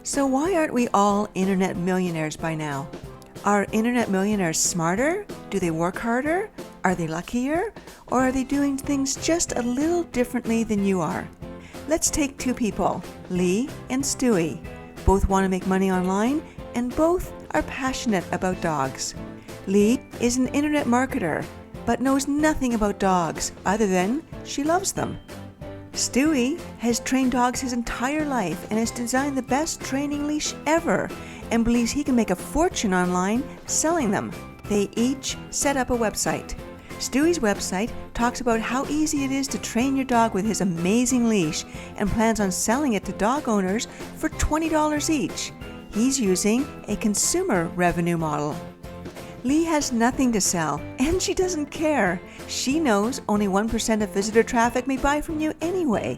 So why aren't we all internet millionaires by now? Are internet millionaires smarter? Do they work harder? Are they luckier? Or are they doing things just a little differently than you are? Let's take two people, Lee and Stewie. Both want to make money online and both are passionate about dogs. Lee is an internet marketer, but knows nothing about dogs other than she loves them. Stewie has trained dogs his entire life and has designed the best training leash ever and believes he can make a fortune online selling them. They each set up a website. Stewie's website talks about how easy it is to train your dog with his amazing leash and plans on selling it to dog owners for $20 each. He's using a consumer revenue model. Lee has nothing to sell, and she doesn't care. She knows only 1% of visitor traffic may buy from you anyway.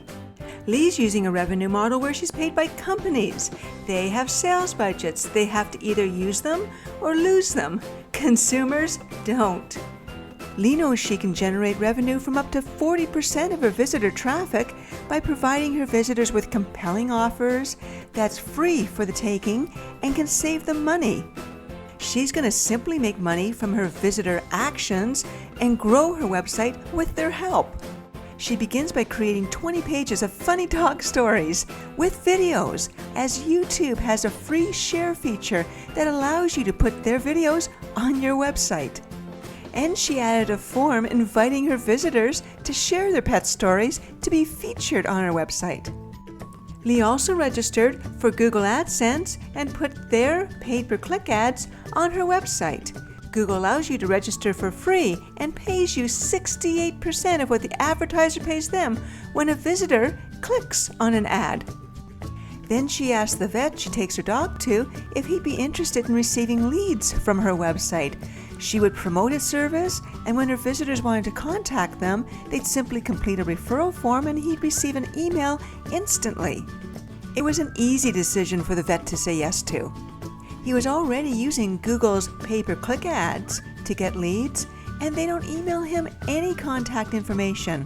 Lee's using a revenue model where she's paid by companies. They have sales budgets. They have to either use them or lose them. Consumers don't. Lee knows she can generate revenue from up to 40% of her visitor traffic by providing her visitors with compelling offers that's free for the taking and can save them money. She's going to simply make money from her visitor actions and grow her website with their help. She begins by creating 20 pages of funny dog stories with videos, as YouTube has a free share feature that allows you to put their videos on your website. And she added a form inviting her visitors to share their pet stories to be featured on her website. Lee also registered for Google AdSense and put their pay-per-click ads on her website. Google allows you to register for free and pays you 68% of what the advertiser pays them when a visitor clicks on an ad. Then she asked the vet she takes her dog to if he'd be interested in receiving leads from her website. She would promote his service, and when her visitors wanted to contact them, they'd simply complete a referral form and he'd receive an email instantly. It was an easy decision for the vet to say yes to. He was already using Google's pay-per-click ads to get leads, and they don't email him any contact information,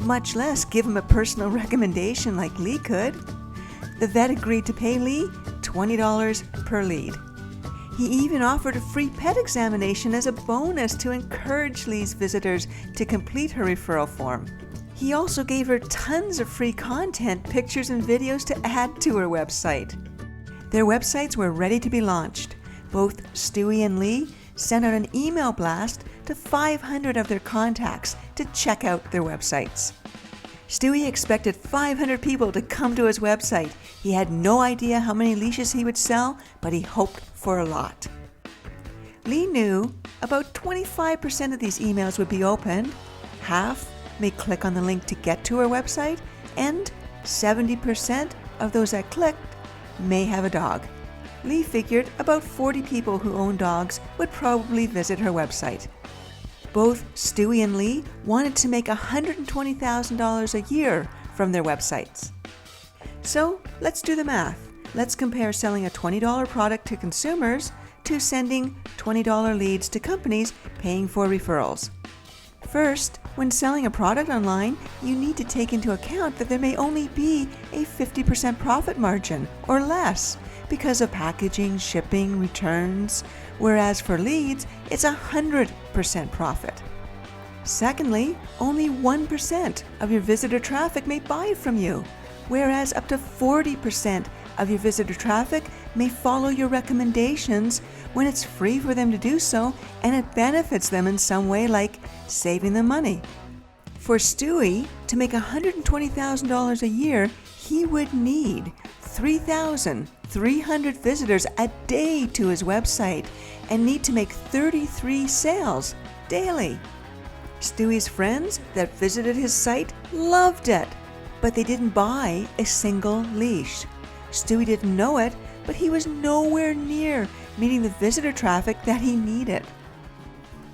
much less give him a personal recommendation like Lee could. The vet agreed to pay Lee $20 per lead. He even offered a free pet examination as a bonus to encourage Lee's visitors to complete her referral form. He also gave her tons of free content, pictures and videos to add to her website. Their websites were ready to be launched. Both Stewie and Lee sent out an email blast to 500 of their contacts to check out their websites. Stewie expected 500 people to come to his website. He had no idea how many leashes he would sell, but he hoped for a lot. Lee knew about 25% of these emails would be opened, half may click on the link to get to her website, and 70% of those that clicked may have a dog. Lee figured about 40 people who own dogs would probably visit her website. Both Stewie and Lee wanted to make $120,000 a year from their websites. So let's do the math. Let's compare selling a $20 product to consumers to sending $20 leads to companies paying for referrals. First, when selling a product online, you need to take into account that there may only be a 50% profit margin or less because of packaging, shipping, returns, whereas for leads, it's 100% profit. Secondly, only 1% of your visitor traffic may buy from you, whereas up to 40% of your visitor traffic may follow your recommendations when it's free for them to do so and it benefits them in some way, like saving them money. For Stewie to make $120,000 a year, he would need 3,300 visitors a day to his website and need to make 33 sales daily. Stewie's friends that visited his site loved it, but they didn't buy a single leash. Stewie didn't know it, but he was nowhere near meeting the visitor traffic that he needed.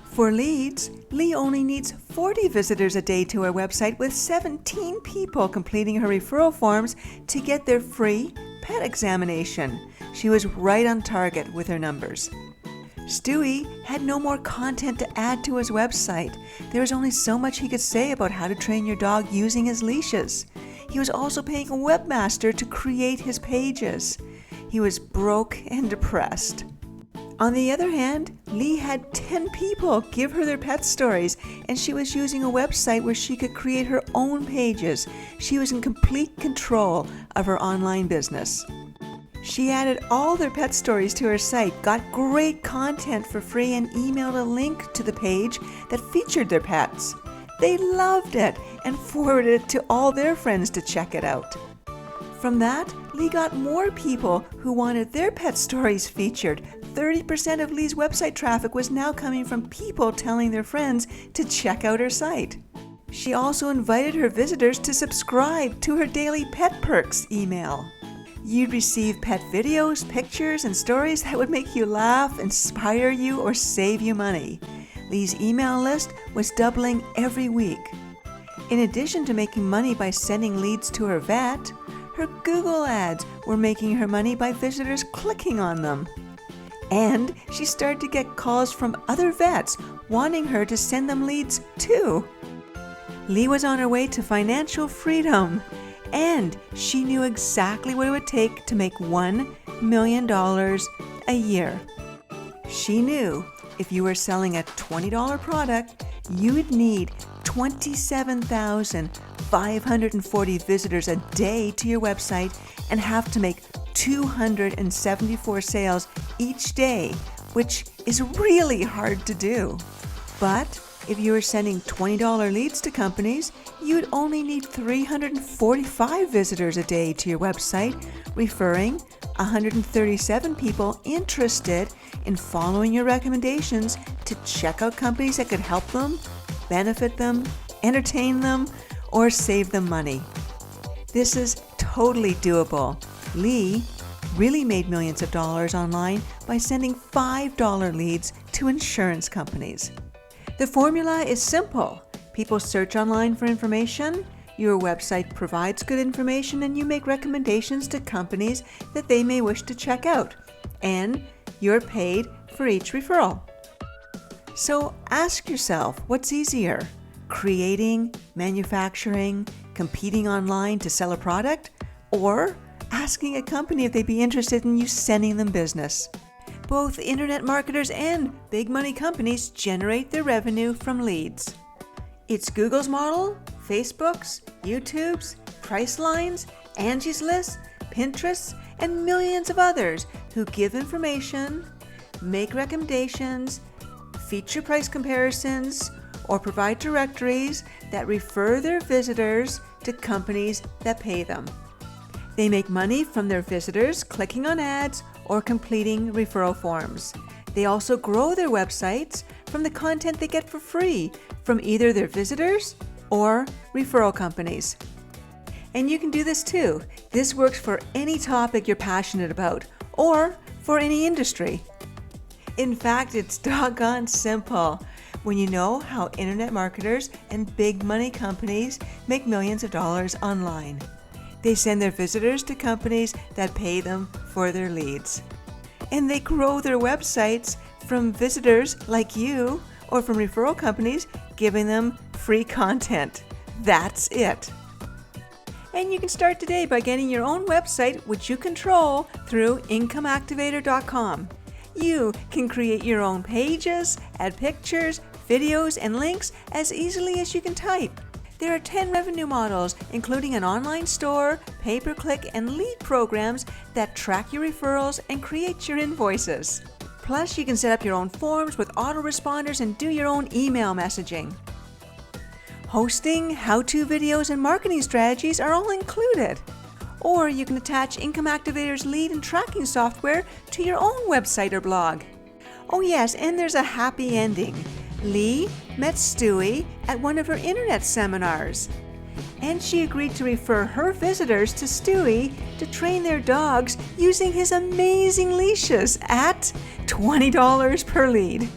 For leads, Lee only needs 40 visitors a day to her website with 17 people completing her referral forms to get their free pet examination. She was right on target with her numbers. Stewie had no more content to add to his website. There was only so much he could say about how to train your dog using his leashes. He was also paying a webmaster to create his pages. He was broke and depressed. On the other hand, Lee had 10 people give her their pet stories, and she was using a website where she could create her own pages. She was in complete control of her online business. She added all their pet stories to her site, got great content for free, and emailed a link to the page that featured their pets. They loved it and forwarded it to all their friends to check it out. From that, Lee got more people who wanted their pet stories featured. 30% of Lee's website traffic was now coming from people telling their friends to check out her site. She also invited her visitors to subscribe to her daily Pet Perks email. You'd receive pet videos, pictures, and stories that would make you laugh, inspire you, or save you money. Lee's email list was doubling every week. In addition to making money by sending leads to her vet, her Google ads were making her money by visitors clicking on them. And she started to get calls from other vets wanting her to send them leads too. Lee was on her way to financial freedom, and she knew exactly what it would take to make $1 million a year. She knew if you were selling a $20 product, you would need 27,540 visitors a day to your website and have to make 274 sales each day, which is really hard to do. But if you were sending $20 leads to companies, you'd only need 345 visitors a day to your website, referring 137 people interested in following your recommendations to check out companies that could help them, benefit them, entertain them, or save them money. This is totally doable. Lee really made millions of dollars online by sending $5 leads to insurance companies. The formula is simple. People search online for information, your website provides good information, and you make recommendations to companies that they may wish to check out, and you're paid for each referral. So ask yourself, what's easier? Creating, manufacturing, competing online to sell a product, or asking a company if they'd be interested in you sending them business? Both internet marketers and big money companies generate their revenue from leads. It's Google's model, Facebook's, YouTube's, Priceline's, Angie's List, Pinterest, and millions of others who give information, make recommendations, feature price comparisons, or provide directories that refer their visitors to companies that pay them. They make money from their visitors clicking on ads or completing referral forms. They also grow their websites from the content they get for free from either their visitors or referral companies. And you can do this too. This works for any topic you're passionate about or for any industry. In fact, it's doggone simple when you know how internet marketers and big money companies make millions of dollars online. They send their visitors to companies that pay them for their leads. And they grow their websites from visitors like you or from referral companies giving them free content. That's it. And you can start today by getting your own website, which you control through incomeactivator.com. You can create your own pages, add pictures, videos, and links as easily as you can type. There are 10 revenue models, including an online store, pay-per-click, and lead programs that track your referrals and create your invoices. Plus, you can set up your own forms with autoresponders and do your own email messaging. Hosting, how-to videos, and marketing strategies are all included. Or you can attach Income Activator's lead and tracking software to your own website or blog. Oh yes, and there's a happy ending. Lee met Stewie at one of her internet seminars, and she agreed to refer her visitors to Stewie to train their dogs using his amazing leashes at $20 per lead.